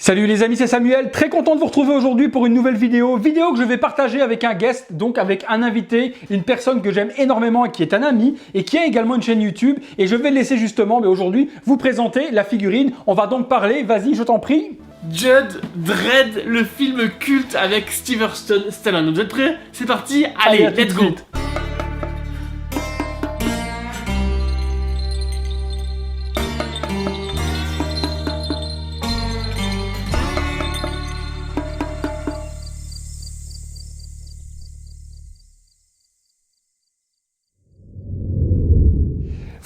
Salut les amis, c'est Samuel, très content de vous retrouver aujourd'hui pour une nouvelle vidéo que je vais partager avec un guest, donc avec un invité, une personne que j'aime énormément et qui est un ami et qui a également une chaîne YouTube, et je vais le laisser justement, mais aujourd'hui, vous présenter la figurine. On va donc parler, vas-y, je t'en prie. Judge Dredd, le film culte avec Sylvester Stallone. Vous êtes prêts? C'est parti, allez, let's go.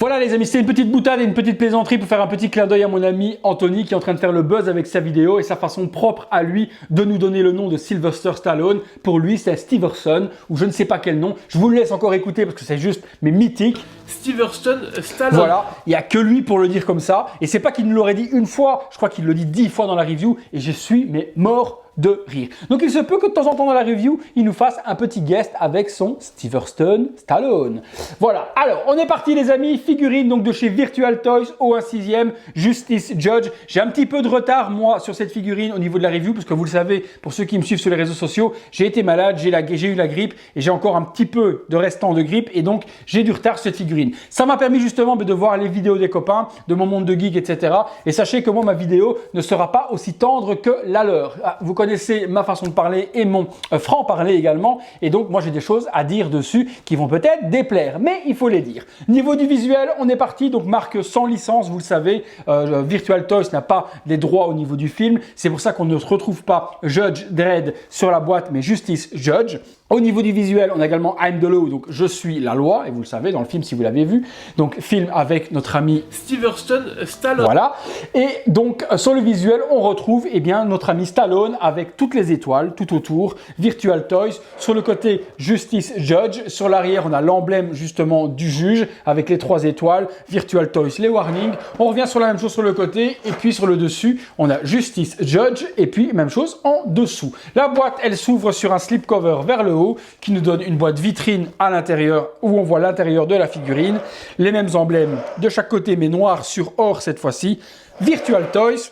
Voilà les amis, c'était une petite boutade et une petite plaisanterie pour faire un petit clin d'œil à mon ami Anthony qui est en train de faire le buzz avec sa vidéo et sa façon propre à lui de nous donner le nom de Sylvester Stallone. Pour lui, c'est Steverson ou je ne sais pas quel nom. Je vous le laisse encore écouter parce que c'est juste mais mythique. Sylvester Stallone. Voilà, il n'y a que lui pour le dire comme ça. Et c'est pas qu'il nous l'aurait dit une fois, je crois qu'il le dit 10 fois dans la review et je suis mais mort de rire. Donc il se peut que de temps en temps dans la review, il nous fasse un petit guest avec son Sylvester Stallone. Voilà, alors on est parti les amis, figurine donc de chez Virtual Toys au 1/6e, Justice Judge. J'ai un petit peu de retard moi sur cette figurine au niveau de la review parce que vous le savez, pour ceux qui me suivent sur les réseaux sociaux, j'ai été malade, j'ai eu la grippe et j'ai encore un petit peu de restant de grippe et donc j'ai du retard sur cette figurine. Ça m'a permis justement de voir les vidéos des copains, de mon monde de geek, etc. Et sachez que moi ma vidéo ne sera pas aussi tendre que la leur. Vous connaissez ma façon de parler et mon franc-parler également. Et donc, moi, j'ai des choses à dire dessus qui vont peut-être déplaire, mais il faut les dire. Niveau du visuel, on est parti. Donc, marque sans licence, vous le savez. Virtual Toys n'a pas les droits au niveau du film. C'est pour ça qu'on ne retrouve pas Judge Dredd sur la boîte, mais Justice Judge. Au niveau du visuel, on a également I'm the Law, donc je suis la loi, et vous le savez dans le film si vous l'avez vu. Donc film avec notre ami Sylvester Stallone. Voilà. Et donc sur le visuel, on retrouve eh bien notre ami Stallone avec toutes les étoiles tout autour. Virtual Toys. Sur le côté Justice Judge. Sur l'arrière, on a l'emblème justement du juge avec les 3 étoiles. Virtual Toys, les warnings. On revient sur la même chose sur le côté et puis sur le dessus, on a Justice Judge et puis même chose en dessous. La boîte, elle s'ouvre sur un slipcover vers le haut qui nous donne une boîte vitrine à l'intérieur où on voit l'intérieur de la figurine. Les mêmes emblèmes de chaque côté mais noir sur or cette fois-ci. Virtual Toys.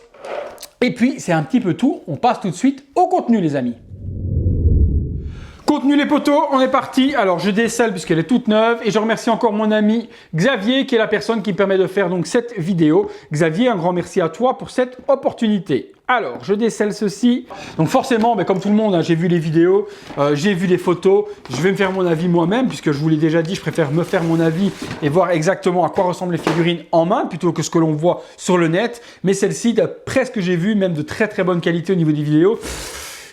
Et puis c'est un petit peu tout. On passe tout de suite au contenu les amis. Contenu les potos, on est parti. Alors je décèle puisqu'elle est toute neuve et je remercie encore mon ami Xavier qui est la personne qui me permet de faire donc cette vidéo. Xavier, un grand merci à toi pour cette opportunité. Alors, je décèle ceci. Donc forcément, mais comme tout le monde, hein, j'ai vu les vidéos, j'ai vu les photos. Je vais me faire mon avis moi-même, puisque je vous l'ai déjà dit, je préfère me faire mon avis et voir exactement à quoi ressemblent les figurines en main, plutôt que ce que l'on voit sur le net. Mais celle-ci, d'après ce que j'ai vu, même de très très bonne qualité au niveau des vidéos,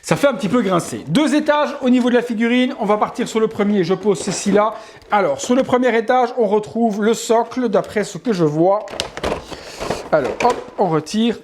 ça fait un petit peu grincer. 2 étages au niveau de la figurine. On va partir sur le premier. Je pose ceci là. Alors, sur le premier étage, on retrouve le socle, d'après ce que je vois. Alors, hop, on retire.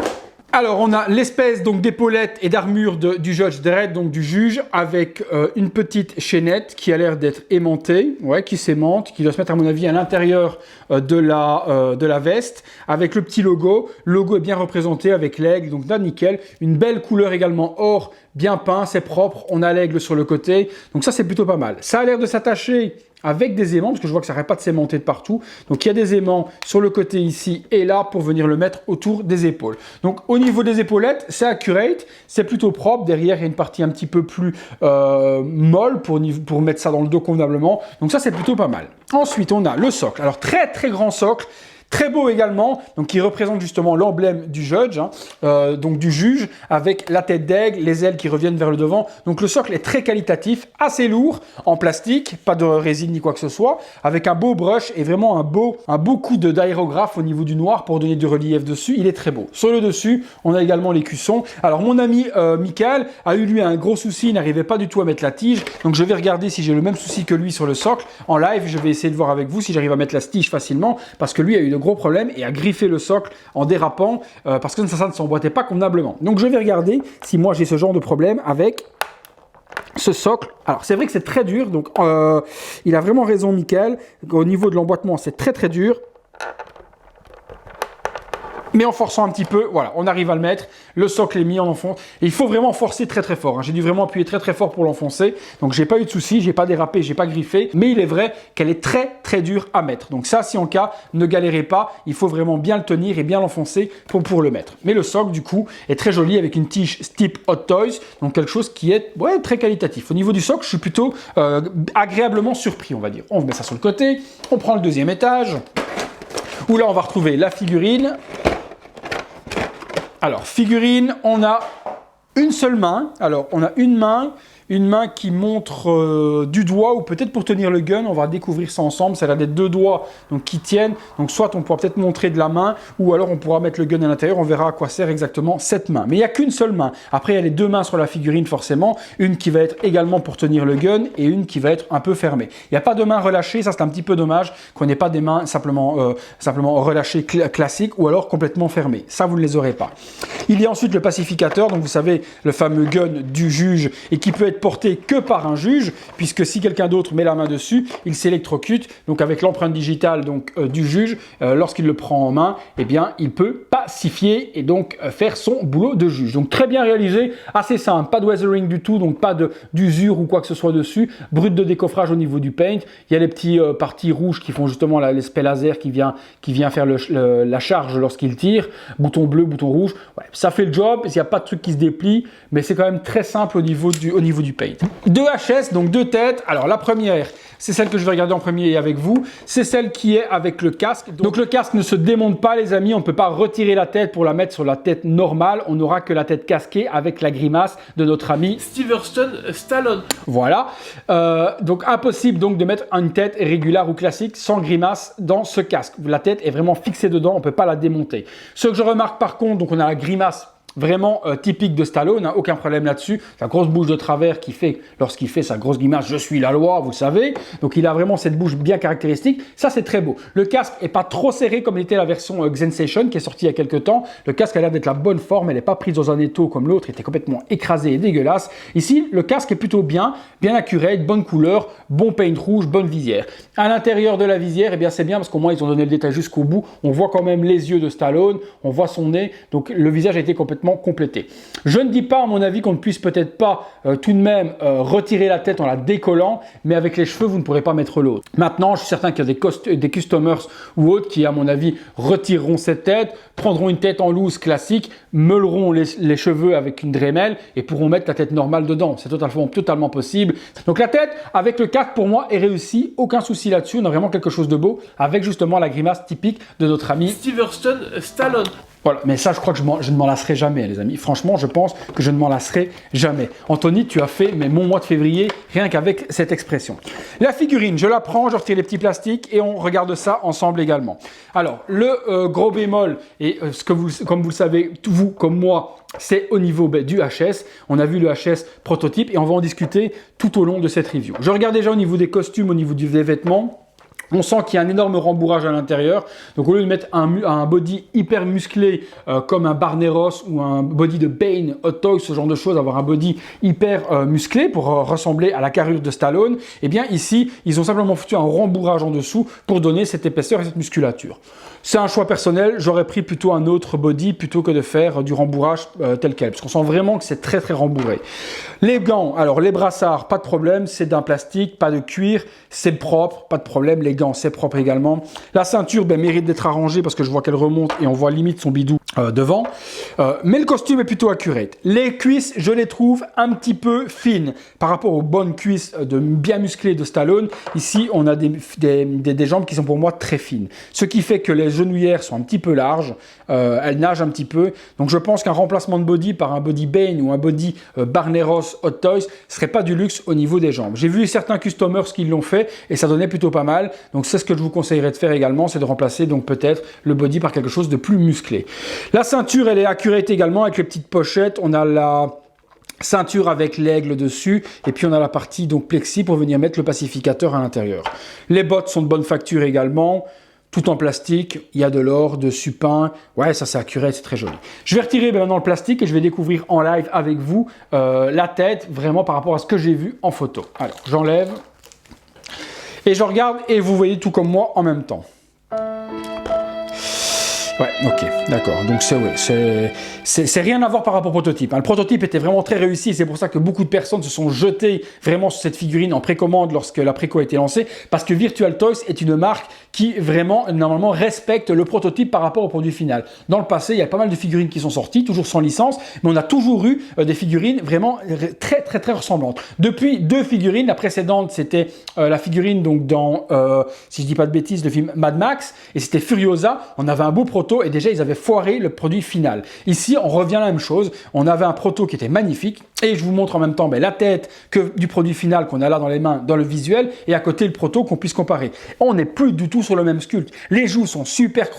Alors, on a l'espèce donc d'épaulette et d'armure du Judge Dredd, donc du juge, avec une petite chaînette qui a l'air d'être aimantée, ouais, qui s'aimante, qui doit se mettre à mon avis à l'intérieur de la veste, avec le petit logo. Le logo est bien représenté avec l'aigle, donc d'un nickel. Une belle couleur également or, bien peint, c'est propre. On a l'aigle sur le côté, donc ça c'est plutôt pas mal. Ça a l'air de s'attacher avec des aimants, parce que je vois que ça n'arrête pas de s'aimanter de partout. Donc il y a des aimants sur le côté ici et là pour venir le mettre autour des épaules. Donc au niveau des épaulettes, c'est accurate, c'est plutôt propre. Derrière, il y a une partie un petit peu plus molle pour mettre ça dans le dos convenablement. Donc ça, c'est plutôt pas mal. Ensuite, on a le socle. Alors très très grand socle. Très beau également, donc qui représente justement l'emblème du judge, hein, donc du juge, avec la tête d'aigle, les ailes qui reviennent vers le devant. Donc le socle est très qualitatif, assez lourd, en plastique, pas de résine ni quoi que ce soit, avec un beau brush et vraiment un beau coup d'aérographe au niveau du noir pour donner du relief dessus. Il est très beau. Sur le dessus, on a également les cuissons. Alors mon ami Michael a eu lui un gros souci, il n'arrivait pas du tout à mettre la tige, donc je vais regarder si j'ai le même souci que lui sur le socle. En live, je vais essayer de voir avec vous si j'arrive à mettre la tige facilement, parce que lui a eu de gros problème et a griffé le socle en dérapant parce que ça ne s'emboîtait pas convenablement. Donc je vais regarder si moi j'ai ce genre de problème avec ce socle. Alors c'est vrai que c'est très dur, donc il a vraiment raison Michael, au niveau de l'emboîtement c'est très très dur. Mais en forçant un petit peu, voilà, on arrive à le mettre. Le socle est mis, on enfonce. Et il faut vraiment forcer très très fort. Hein. J'ai dû vraiment appuyer très très fort pour l'enfoncer. Donc j'ai pas eu de soucis, j'ai pas dérapé, j'ai pas griffé. Mais il est vrai qu'elle est très très dure à mettre. Donc ça, si en cas, ne galérez pas. Il faut vraiment bien le tenir et bien l'enfoncer pour le mettre. Mais le socle, du coup, est très joli avec une tige type Hot Toys. Donc quelque chose qui est très qualitatif. Au niveau du socle, je suis plutôt agréablement surpris, on va dire. On met ça sur le côté. On prend le deuxième étage. Où là, on va retrouver la figurine. Alors, figurine, on a une seule main. Alors, on a une main qui montre du doigt ou peut-être pour tenir le gun. On va découvrir ça ensemble. Ça a des deux doigts donc, qui tiennent. Donc, soit on pourra peut-être montrer de la main ou alors on pourra mettre le gun à l'intérieur. On verra à quoi sert exactement cette main. Mais il n'y a qu'une seule main. Après, il y a les deux mains sur la figurine forcément. Une qui va être également pour tenir le gun et une qui va être un peu fermée. Il n'y a pas de main relâchée. Ça, c'est un petit peu dommage qu'on n'ait pas des mains simplement relâchées classiques ou alors complètement fermées. Ça, vous ne les aurez pas. Il y a ensuite le pacificateur. Donc, vous savez, le fameux gun du juge et qui peut être porté que par un juge, puisque si quelqu'un d'autre met la main dessus, il s'électrocute. Donc avec l'empreinte digitale du juge, lorsqu'il le prend en main, eh bien, il peut pacifier et donc faire son boulot de juge. Donc très bien réalisé, assez simple, pas de weathering du tout, donc pas d'usure ou quoi que ce soit dessus. Brut de décoffrage au niveau du paint. Il y a les petits parties rouges qui font justement l'espèce laser qui vient faire la charge lorsqu'il tire. Bouton bleu, bouton rouge. Ouais, ça fait le job. Il n'y a pas de truc qui se déplie, mais c'est quand même très simple au niveau du paint. Deux HS, donc deux têtes. Alors la première, c'est celle que je vais regarder en premier avec vous. C'est celle qui est avec le casque. Donc le casque ne se démonte pas, les amis. On ne peut pas retirer la tête pour la mettre sur la tête normale. On n'aura que la tête casquée avec la grimace de notre ami Sylvester Stallone. Voilà. Donc impossible donc de mettre une tête régulière ou classique sans grimace dans ce casque. La tête est vraiment fixée dedans. On ne peut pas la démonter. Ce que je remarque par contre, donc on a la grimace vraiment typique de Stallone, hein, aucun problème là-dessus. Sa grosse bouche de travers qui fait, lorsqu'il fait sa grosse grimace, je suis la loi, vous le savez. Donc il a vraiment cette bouche bien caractéristique. Ça, c'est très beau. Le casque est pas trop serré comme était la version Xensation qui est sortie il y a quelques temps. Le casque a l'air d'être la bonne forme. Elle n'est pas prise dans un étau comme l'autre, était complètement écrasé et dégueulasse. Ici, le casque est plutôt bien accurate, bonne couleur, bon paint rouge, bonne visière. À l'intérieur de la visière, eh bien c'est bien parce qu'au moins ils ont donné le détail jusqu'au bout. On voit quand même les yeux de Stallone, on voit son nez. Donc le visage a été complètement complété. Je ne dis pas, à mon avis, qu'on ne puisse peut-être pas tout de même retirer la tête en la décollant, mais avec les cheveux, vous ne pourrez pas mettre l'autre. Maintenant, je suis certain qu'il y a des customers ou autres qui, à mon avis, retireront cette tête, prendront une tête en loose classique, meuleront les cheveux avec une Dremel et pourront mettre la tête normale dedans. C'est totalement possible. Donc la tête, avec le casque, pour moi, est réussie. Aucun souci là-dessus. On a vraiment quelque chose de beau avec justement la grimace typique de notre ami Sylvester Stallone. Voilà, mais ça, je crois que je ne m'en lasserai jamais, les amis. Franchement, je pense que je ne m'en lasserai jamais. Anthony, tu as fait mon mois de février rien qu'avec cette expression. La figurine, je la prends, je retire les petits plastiques et on regarde ça ensemble également. Alors, le gros bémol, et comme vous le savez, vous comme moi, c'est au niveau du HS. On a vu le HS prototype et on va en discuter tout au long de cette review. Je regarde déjà au niveau des costumes, au niveau des vêtements. On sent qu'il y a un énorme rembourrage à l'intérieur. Donc au lieu de mettre un body hyper musclé comme un Barneros ou un body de Bane, Hot Toys, ce genre de choses, avoir un body hyper musclé pour ressembler à la carrure de Stallone, eh bien ici, ils ont simplement foutu un rembourrage en dessous pour donner cette épaisseur et cette musculature. C'est un choix personnel, j'aurais pris plutôt un autre body plutôt que de faire du rembourrage tel quel, parce qu'on sent vraiment que c'est très rembourré. Les gants, alors les brassards, pas de problème, c'est d'un plastique, pas de cuir, c'est propre, pas de problème, les gants, c'est propre également. La ceinture mérite d'être arrangée parce que je vois qu'elle remonte et on voit limite son bidou devant. Mais le costume est plutôt accurate. Les cuisses, je les trouve un petit peu fines par rapport aux bonnes cuisses bien musclées de Stallone. Ici, on a des jambes qui sont pour moi très fines. Ce qui fait que les genouillères sont un petit peu larges. Elles nagent un petit peu. Donc je pense qu'un remplacement de body par un body Bane ou un body Barneros Hot Toys serait pas du luxe au niveau des jambes. J'ai vu certains customers qui l'ont fait et ça donnait plutôt pas mal. Donc c'est ce que je vous conseillerais de faire également, c'est de remplacer donc peut-être le body par quelque chose de plus musclé. La ceinture, elle est accurate également avec les petites pochettes. On a la ceinture avec l'aigle dessus et puis on a la partie donc plexi pour venir mettre le pacificateur à l'intérieur. Les bottes sont de bonne facture également. Tout en plastique, il y a de l'or, de supin. Ouais, ça c'est accurate, c'est très joli. Je vais retirer maintenant le plastique et je vais découvrir en live avec vous la tête, vraiment par rapport à ce que j'ai vu en photo. Alors, j'enlève et je regarde et vous voyez tout comme moi en même temps. Ouais, ok, d'accord. Donc c'est rien à voir par rapport au prototype. Le prototype était vraiment très réussi. C'est pour ça que beaucoup de personnes se sont jetées vraiment sur cette figurine en précommande lorsque la préco a été lancée. Parce que Virtual Toys est une marque qui vraiment, normalement, respecte le prototype par rapport au produit final. Dans le passé, il y a pas mal de figurines qui sont sorties, toujours sans licence, mais on a toujours eu des figurines vraiment très ressemblantes. Depuis 2 figurines, la précédente, c'était la figurine donc dans, si je dis pas de bêtises, le film Mad Max, et c'était Furiosa. On avait un beau proto et déjà ils avaient foiré le produit final. Ici, on revient à la même chose. On avait un proto qui était magnifique et je vous montre en même temps la tête du produit final qu'on a là dans les mains, dans le visuel, et à côté le proto qu'on puisse comparer. On n'est plus du tout sur le même sculpte. Les joues sont super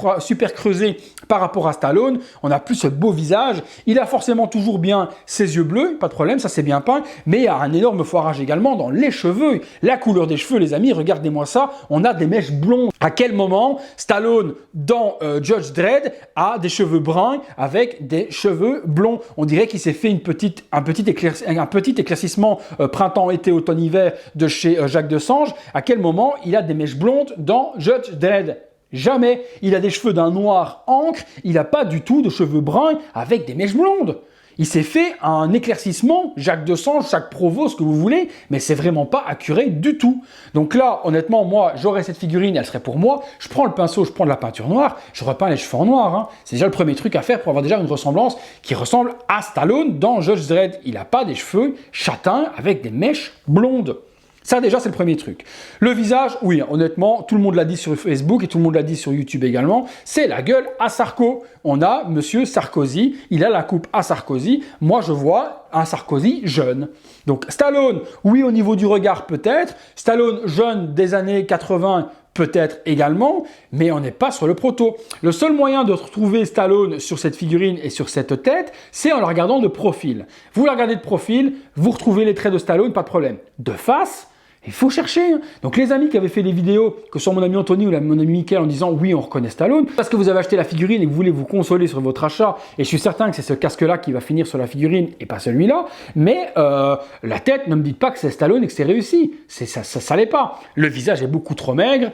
creusées par rapport à Stallone. On n'a plus ce beau visage. Il a forcément toujours bien ses yeux bleus, pas de problème, ça c'est bien peint, mais il y a un énorme foirage également dans les cheveux. La couleur des cheveux, les amis, regardez-moi ça. On a des mèches blondes. À quel moment Stallone dans Judge Dredd a des cheveux bruns avec des cheveux blonds? On dirait qu'il s'est fait un petit éclaircissement printemps, été, automne, hiver de chez Jacques Desange. À quel moment il a des mèches blondes dans Judge Dredd? Jamais. Il a des cheveux d'un noir encre, il n'a pas du tout de cheveux bruns avec des mèches blondes. Il s'est fait un éclaircissement, Jacques Desange, Jacques Provost, ce que vous voulez, mais c'est vraiment pas accuré du tout. Donc là, honnêtement, moi, j'aurais cette figurine, elle serait pour moi. Je prends le pinceau, je prends de la peinture noire, je repeins les cheveux en noir. Hein. C'est déjà le premier truc à faire pour avoir déjà une ressemblance qui ressemble à Stallone dans Judge Dredd. Il n'a pas des cheveux châtains avec des mèches blondes. Ça déjà c'est le premier truc. Le visage, oui, honnêtement, tout le monde l'a dit sur Facebook et tout le monde l'a dit sur YouTube également, c'est la gueule à Sarko. On a Monsieur Sarkozy, il a la coupe à Sarkozy, moi je vois un Sarkozy jeune. Donc Stallone, oui au niveau du regard peut-être, Stallone jeune des années 80 peut-être également, mais on n'est pas sur le proto. Le seul moyen de retrouver Stallone sur cette figurine et sur cette tête, c'est en la regardant de profil. Vous la regardez de profil, vous retrouvez les traits de Stallone, pas de problème. De face, il faut chercher. Donc les amis qui avaient fait des vidéos, que ce soit mon ami Anthony ou mon ami Mickaël, en disant oui on reconnaît Stallone, parce que vous avez acheté la figurine et que vous voulez vous consoler sur votre achat, et je suis certain que c'est ce casque-là qui va finir sur la figurine et pas celui-là, mais la tête, ne me dites pas que c'est Stallone et que c'est réussi. Ça l'est pas. Le visage est beaucoup trop maigre.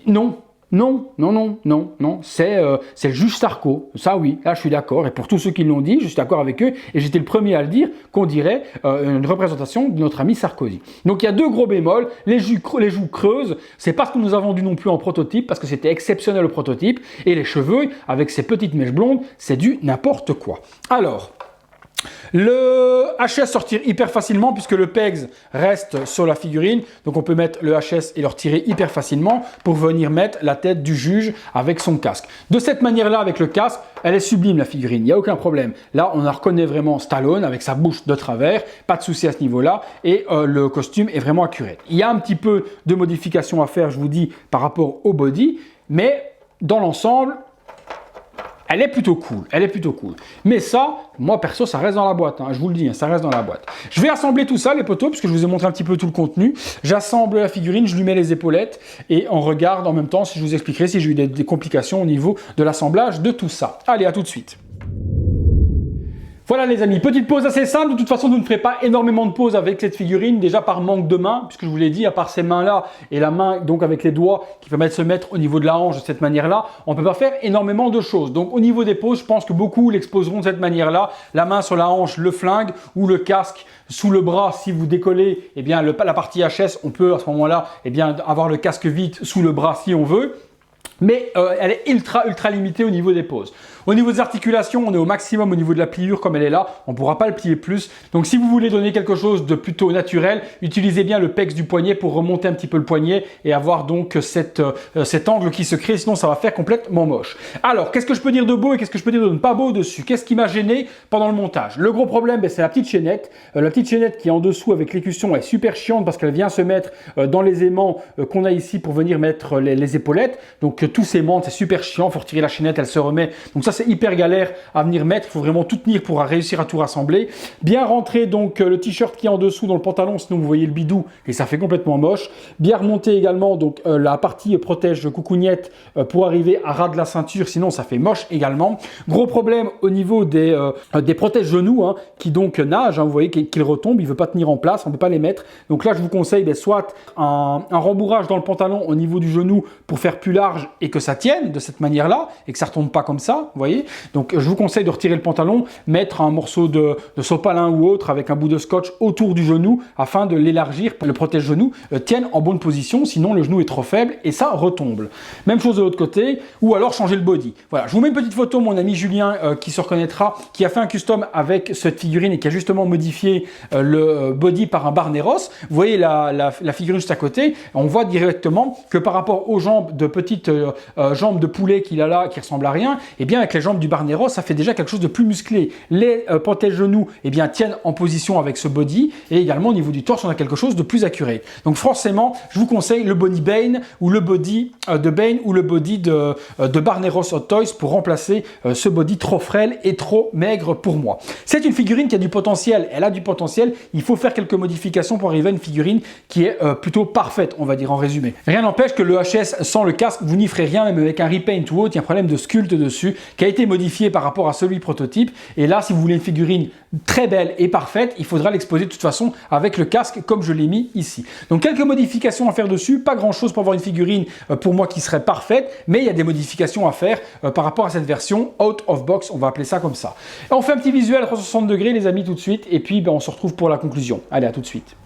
Non. C'est le juge Sarko. Ça oui, là je suis d'accord. Et pour tous ceux qui l'ont dit, je suis d'accord avec eux. Et j'étais le premier à le dire qu'on dirait une représentation de notre ami Sarkozy. Donc il y a 2 gros bémols. Les joues creuses, c'est pas ce que nous avons vendu non plus en prototype, parce que c'était exceptionnel le prototype. Et les cheveux, avec ces petites mèches blondes, c'est du n'importe quoi. Alors, le HS sortir hyper facilement puisque le PEGS reste sur la figurine, donc on peut mettre le HS et le retirer hyper facilement pour venir mettre la tête du juge avec son casque. De cette manière-là, avec le casque, elle est sublime la figurine, il n'y a aucun problème. Là, on la reconnaît vraiment Stallone avec sa bouche de travers, pas de souci à ce niveau-là, et le costume est vraiment accuré. Il y a un petit peu de modifications à faire, je vous dis, par rapport au body, mais dans l'ensemble, elle est plutôt cool. Mais ça, moi perso, ça reste dans la boîte, hein, je vous le dis, hein, ça reste dans la boîte. Je vais assembler tout ça, les poteaux, puisque je vous ai montré un petit peu tout le contenu. J'assemble la figurine, je lui mets les épaulettes, et on regarde en même temps si je vous expliquerai si j'ai eu des complications au niveau de l'assemblage de tout ça. Allez, à tout de suite. Voilà les amis, petite pause assez simple. De toute façon, vous ne ferez pas énormément de pauses avec cette figurine, déjà par manque de main, puisque je vous l'ai dit, à part ces mains-là et la main donc avec les doigts qui permettent de se mettre au niveau de la hanche de cette manière-là, on ne peut pas faire énormément de choses. Donc au niveau des pauses, je pense que beaucoup l'exposeront de cette manière-là, la main sur la hanche, le flingue ou le casque sous le bras. Si vous décollez, eh bien la partie HS, on peut à ce moment-là, eh bien avoir le casque vide sous le bras si on veut. Mais elle est ultra limitée au niveau des poses. Au niveau des articulations, on est au maximum au niveau de la pliure comme elle est là. On ne pourra pas le plier plus. Donc si vous voulez donner quelque chose de plutôt naturel, utilisez bien le pex du poignet pour remonter un petit peu le poignet et avoir donc cet angle qui se crée. Sinon, ça va faire complètement moche. Alors, qu'est-ce que je peux dire de beau et qu'est-ce que je peux dire de pas beau dessus? Qu'est-ce qui m'a gêné pendant le montage? Le gros problème, c'est la petite chaînette. La petite chaînette qui est en dessous avec l'écusson est super chiante parce qu'elle vient se mettre dans les aimants qu'on a ici pour venir mettre les épaulettes. Donc tous ces membres, c'est super chiant. Il faut retirer la chaînette, elle se remet. Donc ça, ça c'est hyper galère à venir mettre, il faut vraiment tout tenir pour réussir à tout rassembler. Bien rentrer donc le t-shirt qui est en dessous dans le pantalon, sinon vous voyez le bidou et ça fait complètement moche. Bien remonter également donc la partie protège coucougnette pour arriver à ras de la ceinture, sinon ça fait moche également. Gros problème au niveau des protèges genoux hein, qui donc nagent, hein, vous voyez qu'ils retombent, il ne veut pas tenir en place, on ne peut pas les mettre. Donc là je vous conseille soit un rembourrage dans le pantalon au niveau du genou pour faire plus large et que ça tienne de cette manière-là et que ça ne retombe pas comme ça, vous voyez. Donc je vous conseille de retirer le pantalon, mettre un morceau de sopalin ou autre avec un bout de scotch autour du genou afin de l'élargir, le protège-genou tienne en bonne position, sinon le genou est trop faible et ça retombe. Même chose de l'autre côté, ou alors changer le body. Voilà, je vous mets une petite photo, mon ami Julien qui se reconnaîtra, qui a fait un custom avec cette figurine et qui a justement modifié le body par un Barneros. Vous voyez la figurine juste à côté, on voit directement que par rapport aux jambes de petites jambes de poulet qu'il a là, qui ressemblent à rien, et bien avec les jambes du Barneros, ça fait déjà quelque chose de plus musclé. Les protège-genoux tiennent en position avec ce body, et également au niveau du torse, on a quelque chose de plus accuré. Donc forcément, je vous conseille le body Bane, ou le body de Bane, ou le body de Barneros Hot Toys pour remplacer ce body trop frêle et trop maigre pour moi. C'est une figurine qui a du potentiel, elle a du potentiel, il faut faire quelques modifications pour arriver à une figurine qui est plutôt parfaite, on va dire en résumé. Rien n'empêche que le HS sans le casque, vous n'y ferez rien, même avec un repaint ou autre, il y a un problème de sculpte dessus qui a été modifié par rapport à celui prototype. Et là, si vous voulez une figurine très belle et parfaite, il faudra l'exposer de toute façon avec le casque comme je l'ai mis ici. Donc quelques modifications à faire dessus, pas grand chose pour avoir une figurine pour moi qui serait parfaite, mais il y a des modifications à faire par rapport à cette version out of box, on va appeler ça comme ça. Et on fait un petit visuel à 360 degrés les amis tout de suite, et puis on se retrouve pour la conclusion. Allez, à tout de suite.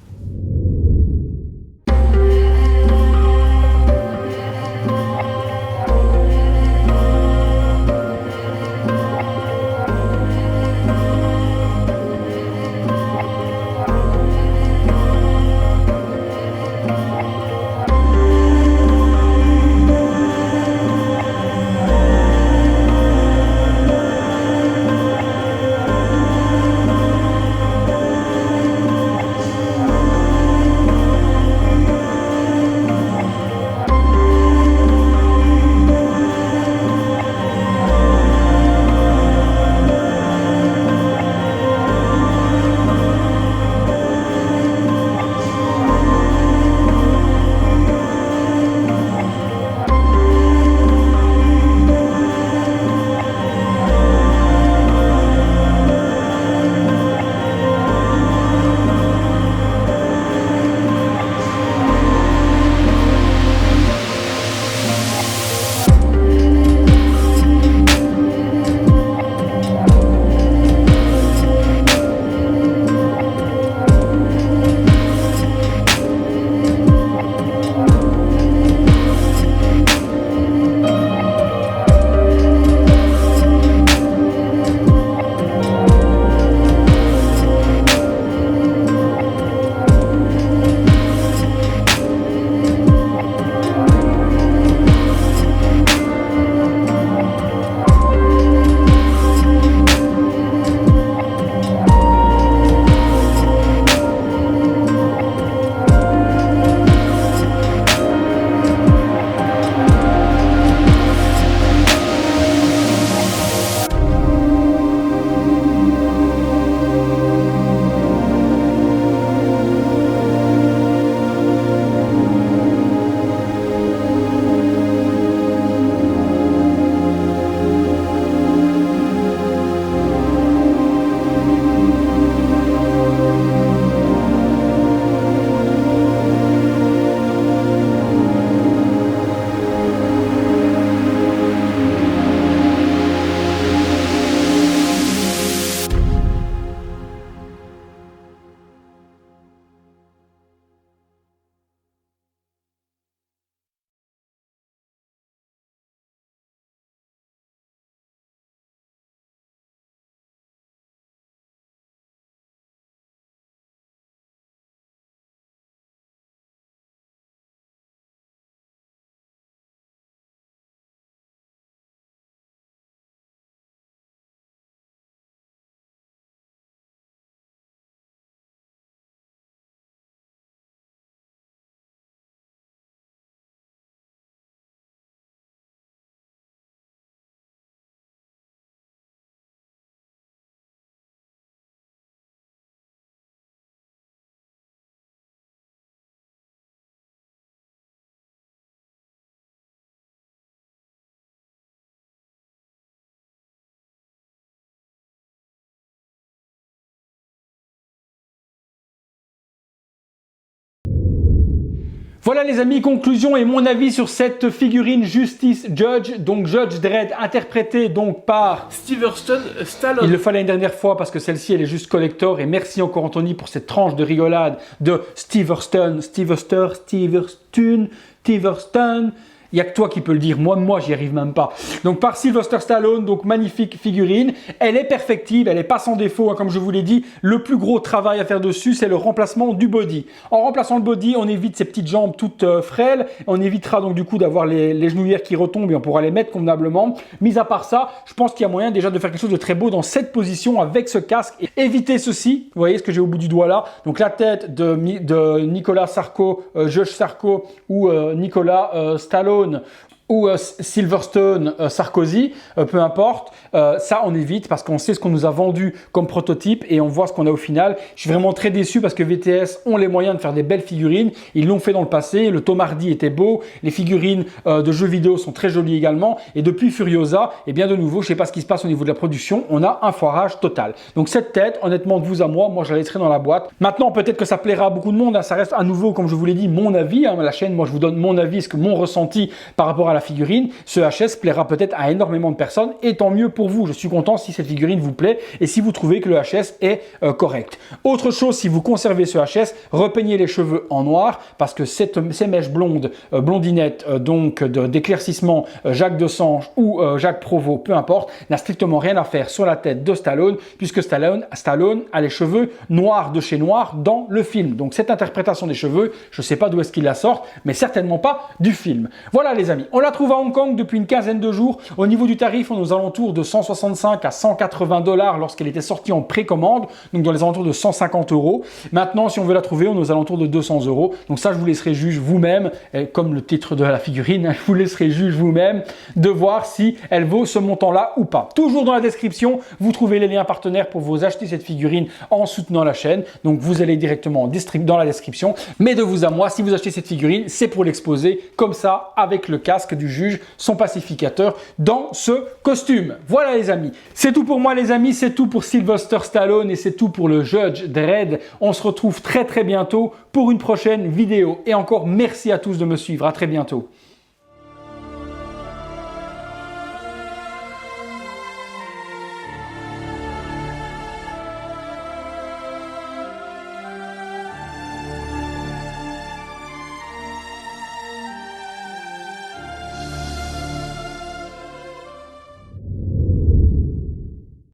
Voilà les amis, conclusion et mon avis sur cette figurine Justice Judge, donc Judge Dredd, interprétée donc par Sylvester Stallone. Il le fallait une dernière fois parce que celle-ci elle est juste collector et merci encore Anthony pour cette tranche de rigolade de Steverston. Il n'y a que toi qui peux le dire, moi j'y arrive même pas. Donc par Sylvester Stallone, donc magnifique figurine. Elle est perfectible, elle n'est pas sans défaut, hein, comme je vous l'ai dit. Le plus gros travail à faire dessus, c'est le remplacement du body. En remplaçant le body, on évite ces petites jambes toutes frêles. On évitera donc du coup d'avoir les genouillères qui retombent et on pourra les mettre convenablement. Mis à part ça, je pense qu'il y a moyen déjà de faire quelque chose de très beau dans cette position avec ce casque. Et évitez ceci, vous voyez ce que j'ai au bout du doigt là. Donc la tête de Nicolas Sarko, Josh Sarko ou Nicolas Stallone ou Silverstone Sarkozy, peu importe, ça on évite parce qu'on sait ce qu'on nous a vendu comme prototype et on voit ce qu'on a au final. Je suis vraiment très déçu parce que VTS ont les moyens de faire des belles figurines, ils l'ont fait dans le passé, le Tom Hardy était beau, les figurines de jeux vidéo sont très jolies également et depuis Furiosa, et bien de nouveau, je sais pas ce qui se passe au niveau de la production, on a un foirage total. Donc cette tête, honnêtement de vous à moi je la laisserai dans la boîte. Maintenant peut-être que ça plaira à beaucoup de monde, hein, ça reste à nouveau comme je vous l'ai dit mon avis, hein, la chaîne, moi je vous donne mon avis, ce que mon ressenti par rapport à la figurine. Ce HS plaira peut-être à énormément de personnes et tant mieux pour vous. Je suis content si cette figurine vous plaît et si vous trouvez que le HS est correct. Autre chose, si vous conservez ce HS, repeignez les cheveux en noir parce que ces mèches blondes, blondinettes, donc d'éclaircissement Jacques Desange ou Jacques Provost, peu importe, n'a strictement rien à faire sur la tête de Stallone puisque Stallone a les cheveux noirs de chez noir dans le film. Donc cette interprétation des cheveux, je ne sais pas d'où est-ce qu'il la sort, mais certainement pas du film. Voilà les amis, on la trouve à Hong Kong depuis une quinzaine de jours. Au niveau du tarif, on est aux alentours de 165 à 180 $ lorsqu'elle était sortie en précommande, donc dans les alentours de 150 €. Maintenant, si on veut la trouver, on est aux alentours de 200 €. Donc ça, je vous laisserai juge vous-même, comme le titre de la figurine, je vous laisserai juge vous-même de voir si elle vaut ce montant-là ou pas. Toujours dans la description, vous trouvez les liens partenaires pour vous acheter cette figurine en soutenant la chaîne. Donc vous allez directement dans la description. Mais de vous à moi, si vous achetez cette figurine, c'est pour l'exposer comme ça, avec le casque du juge, son pacificateur dans ce costume. Voilà les amis, c'est tout pour moi les amis, c'est tout pour Sylvester Stallone et c'est tout pour le Judge Dredd. On se retrouve très bientôt pour une prochaine vidéo et encore merci à tous de me suivre, à très bientôt.